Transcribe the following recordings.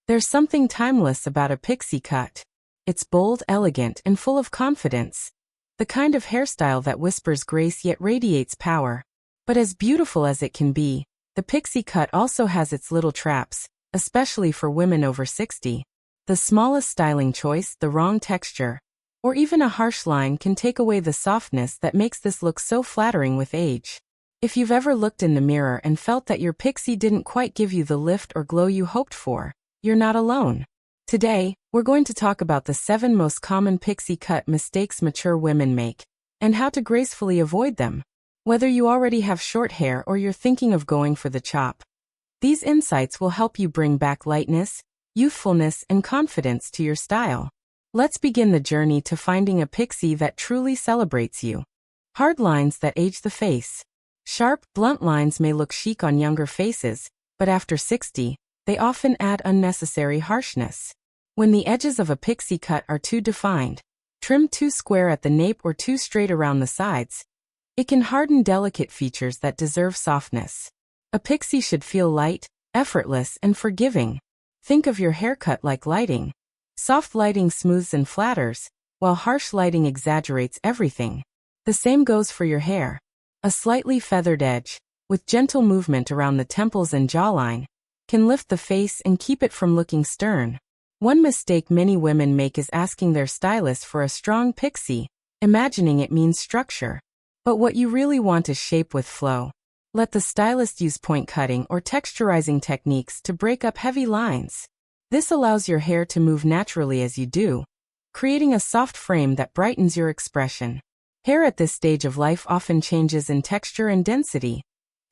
There's something timeless about a pixie cut. It's bold, elegant, and full of confidence. The kind of hairstyle that whispers grace yet radiates power. But as beautiful as it can be, the pixie cut also has its little traps, especially for women over 60. The smallest styling choice, the wrong texture, or even a harsh line can take away the softness that makes this look so flattering with age. If you've ever looked in the mirror and felt that your pixie didn't quite give you the lift or glow you hoped for, you're not alone. Today, we're going to talk about the 7 most common pixie cut mistakes mature women make, and how to gracefully avoid them. Whether you already have short hair or you're thinking of going for the chop, these insights will help you bring back lightness, youthfulness, and confidence to your style. Let's begin the journey to finding a pixie that truly celebrates you. Hard lines that age the face. Sharp, blunt lines may look chic on younger faces, but after 60, they often add unnecessary harshness. When the edges of a pixie cut are too defined, trimmed too square at the nape or too straight around the sides, it can harden delicate features that deserve softness. A pixie should feel light, effortless, and forgiving. Think of your haircut like lighting. Soft lighting smooths and flatters, while harsh lighting exaggerates everything. The same goes for your hair. A slightly feathered edge, with gentle movement around the temples and jawline, can lift the face and keep it from looking stern. One mistake many women make is asking their stylist for a strong pixie, imagining it means structure. But what you really want is shape with flow. Let the stylist use point cutting or texturizing techniques to break up heavy lines. This allows your hair to move naturally as you do, creating a soft frame that brightens your expression. Hair at this stage of life often changes in texture and density,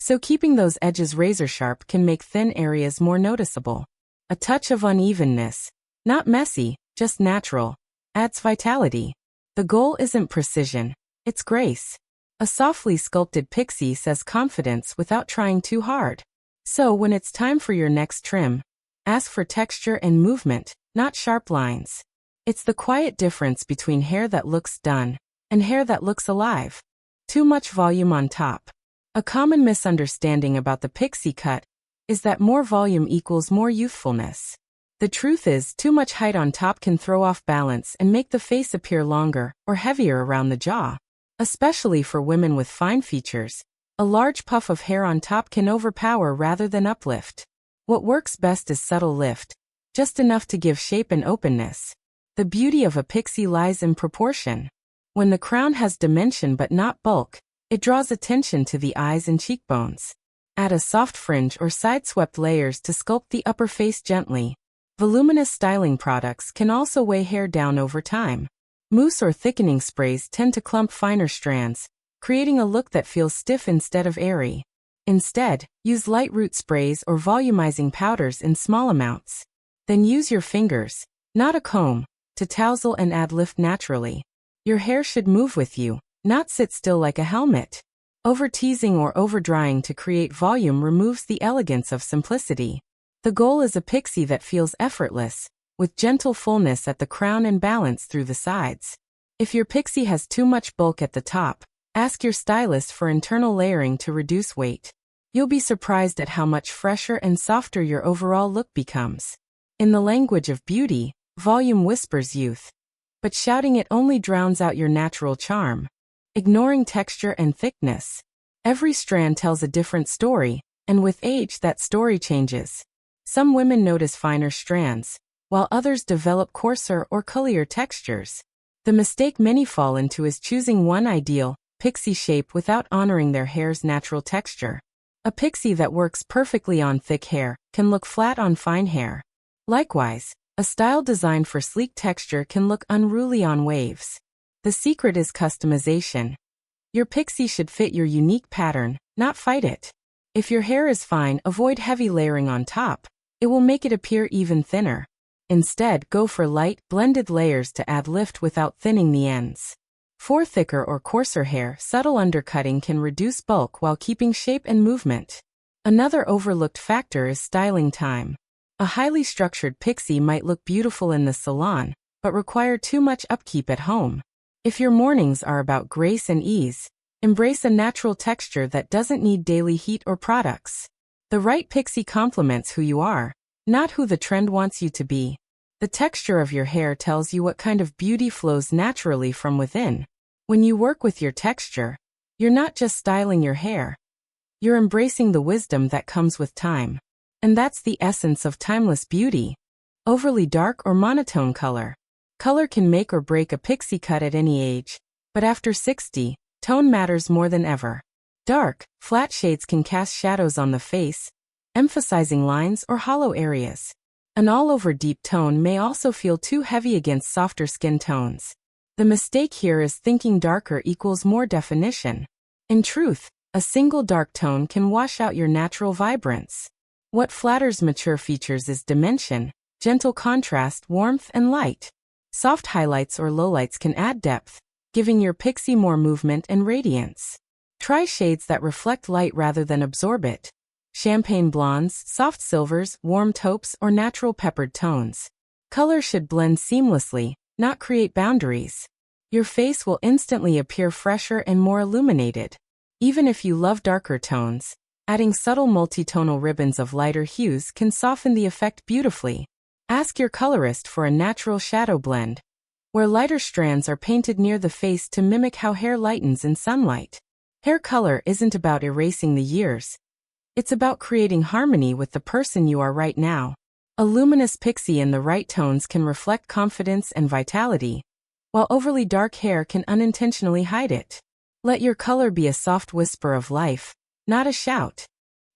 so keeping those edges razor sharp can make thin areas more noticeable. A touch of unevenness, not messy, just natural, adds vitality. The goal isn't precision, it's grace. A softly sculpted pixie says confidence without trying too hard. So when it's time for your next trim, ask for texture and movement, not sharp lines. It's the quiet difference between hair that looks done and hair that looks alive. Too much volume on top. A common misunderstanding about the pixie cut is that more volume equals more youthfulness. The truth is, too much height on top can throw off balance and make the face appear longer or heavier around the jaw. Especially for women with fine features, a large puff of hair on top can overpower rather than uplift. What works best is subtle lift, just enough to give shape and openness. The beauty of a pixie lies in proportion. When the crown has dimension but not bulk, it draws attention to the eyes and cheekbones. Add a soft fringe or side-swept layers to sculpt the upper face gently. Voluminous styling products can also weigh hair down over time. Mousse or thickening sprays tend to clump finer strands, creating a look that feels stiff instead of airy. Instead, use light root sprays or volumizing powders in small amounts. Then use your fingers, not a comb, to tousle and add lift naturally. Your hair should move with you, not sit still like a helmet. Over-teasing or over-drying to create volume removes the elegance of simplicity. The goal is a pixie that feels effortless, with gentle fullness at the crown and balance through the sides. If your pixie has too much bulk at the top, ask your stylist for internal layering to reduce weight. You'll be surprised at how much fresher and softer your overall look becomes. In the language of beauty, volume whispers youth, but shouting it only drowns out your natural charm. Ignoring texture and thickness. Every strand tells a different story, and with age that story changes. Some women notice finer strands, while others develop coarser or cullier textures. The mistake many fall into is choosing one ideal, pixie shape without honoring their hair's natural texture. A pixie that works perfectly on thick hair can look flat on fine hair. Likewise, a style designed for sleek texture can look unruly on waves. The secret is customization. Your pixie should fit your unique pattern, not fight it. If your hair is fine, avoid heavy layering on top. It will make it appear even thinner. Instead, go for light, blended layers to add lift without thinning the ends. For thicker or coarser hair, subtle undercutting can reduce bulk while keeping shape and movement. Another overlooked factor is styling time. A highly structured pixie might look beautiful in the salon, but require too much upkeep at home. If your mornings are about grace and ease, embrace a natural texture that doesn't need daily heat or products. The right pixie complements who you are, not who the trend wants you to be. The texture of your hair tells you what kind of beauty flows naturally from within. When you work with your texture, you're not just styling your hair. You're embracing the wisdom that comes with time. And that's the essence of timeless beauty. Overly dark or monotone color. Color can make or break a pixie cut at any age, but after 60, tone matters more than ever. Dark, flat shades can cast shadows on the face, emphasizing lines or hollow areas. An all-over deep tone may also feel too heavy against softer skin tones. The mistake here is thinking darker equals more definition. In truth, a single dark tone can wash out your natural vibrance. What flatters mature features is dimension, gentle contrast, warmth, and light. Soft highlights or lowlights can add depth, giving your pixie more movement and radiance. Try shades that reflect light rather than absorb it. Champagne blondes, soft silvers, warm taupes, or natural peppered tones. Color should blend seamlessly, not create boundaries. Your face will instantly appear fresher and more illuminated. Even if you love darker tones, adding subtle multitonal ribbons of lighter hues can soften the effect beautifully. Ask your colorist for a natural shadow blend, where lighter strands are painted near the face to mimic how hair lightens in sunlight. Hair color isn't about erasing the years. It's about creating harmony with the person you are right now. A luminous pixie in the right tones can reflect confidence and vitality, while overly dark hair can unintentionally hide it. Let your color be a soft whisper of life, not a shout.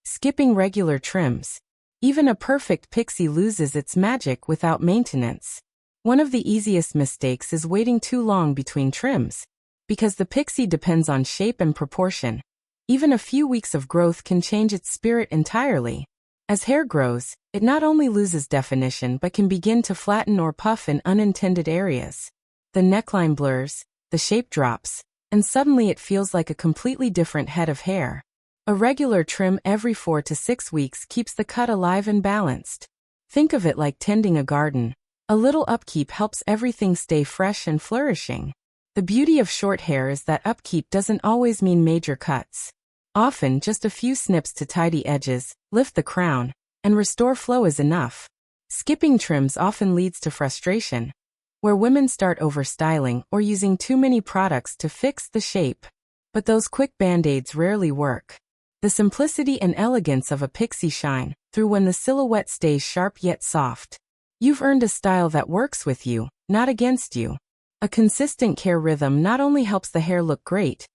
Skipping regular trims. Even a perfect pixie loses its magic without maintenance. One of the easiest mistakes is waiting too long between trims. Because the pixie depends on shape and proportion, even a few weeks of growth can change its spirit entirely. As hair grows, it not only loses definition but can begin to flatten or puff in unintended areas. The neckline blurs, the shape drops, and suddenly it feels like a completely different head of hair. A regular trim every 4 to 6 weeks keeps the cut alive and balanced. Think of it like tending a garden. A little upkeep helps everything stay fresh and flourishing. The beauty of short hair is that upkeep doesn't always mean major cuts. Often, just a few snips to tidy edges, lift the crown, and restore flow is enough. Skipping trims often leads to frustration, where women start overstyling or using too many products to fix the shape. But those quick band-aids rarely work. The simplicity and elegance of a pixie shine through when the silhouette stays sharp yet soft. You've earned a style that works with you, not against you. A consistent care rhythm not only helps the hair look great,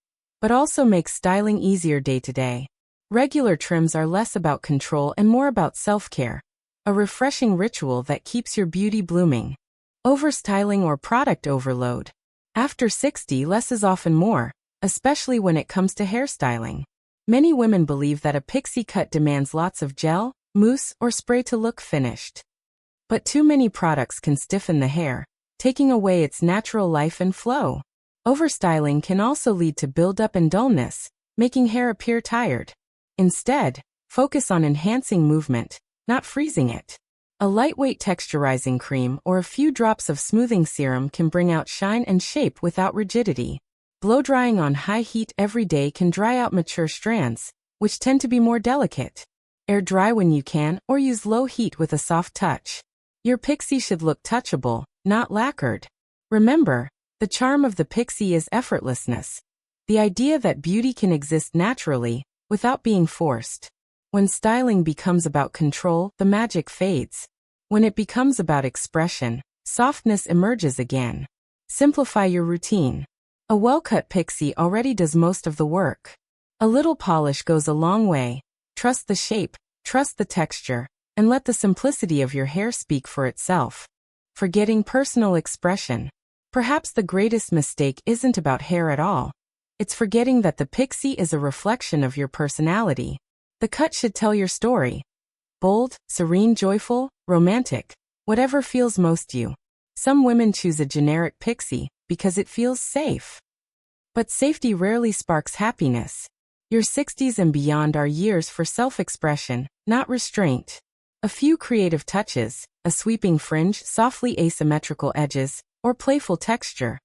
but also makes styling easier day to day. Regular trims are less about control and more about self-care, a refreshing ritual that keeps your beauty blooming. Overstyling or product overload. After 60, less is often more, especially when it comes to hairstyling. Many women believe that a pixie cut demands lots of gel, mousse, or spray to look finished. But too many products can stiffen the hair, taking away its natural life and flow. Overstyling can also lead to buildup and dullness, making hair appear tired. Instead, focus on enhancing movement, not freezing it. A lightweight texturizing cream or a few drops of smoothing serum can bring out shine and shape without rigidity. Blow-drying on high heat every day can dry out mature strands, which tend to be more delicate. Air dry when you can, or use low heat with a soft touch. Your pixie should look touchable, not lacquered. Remember, the charm of the pixie is effortlessness. The idea that beauty can exist naturally, without being forced. When styling becomes about control, the magic fades. When it becomes about expression, softness emerges again. Simplify your routine. A well-cut pixie already does most of the work. A little polish goes a long way. Trust the shape, trust the texture, and let the simplicity of your hair speak for itself. Forgetting personal expression. Perhaps the greatest mistake isn't about hair at all. It's forgetting that the pixie is a reflection of your personality. The cut should tell your story. Bold, serene, joyful, romantic, whatever feels most you. Some women choose a generic pixie because it feels safe. But safety rarely sparks happiness. Your 60s and beyond are years for self-expression, not restraint. A few creative touches, a sweeping fringe, softly asymmetrical edges, or playful texture,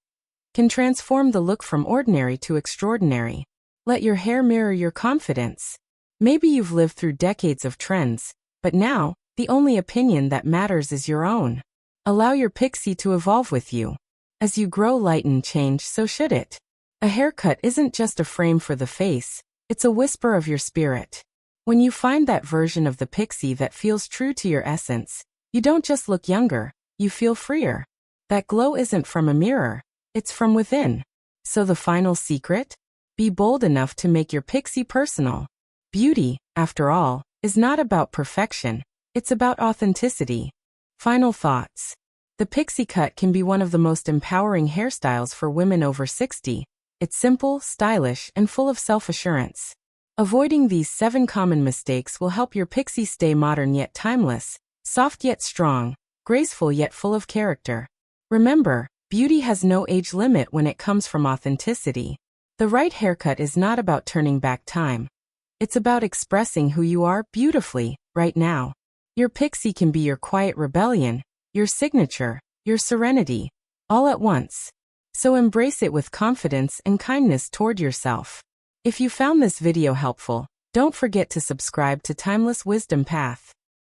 can transform the look from ordinary to extraordinary. Let your hair mirror your confidence. Maybe you've lived through decades of trends, but now, The only opinion that matters is your own. Allow your pixie to evolve with you. As you grow, lighten, change, so should it. A haircut isn't just a frame for the face, it's a whisper of your spirit. When you find that version of the pixie that feels true to your essence, you don't just look younger, you feel freer. That glow isn't from a mirror, it's from within. So the final secret? Be bold enough to make your pixie personal. Beauty, after all, is not about perfection, it's about authenticity. Final thoughts. The pixie cut can be one of the most empowering hairstyles for women over 60. It's simple, stylish, and full of self-assurance. Avoiding these 7 common mistakes will help your pixie stay modern yet timeless, soft yet strong, graceful yet full of character. Remember, beauty has no age limit when it comes from authenticity. The right haircut is not about turning back time. It's about expressing who you are beautifully, right now. Your pixie can be your quiet rebellion, your signature, your serenity, all at once. So embrace it with confidence and kindness toward yourself. If you found this video helpful, don't forget to subscribe to Timeless Wisdom Path.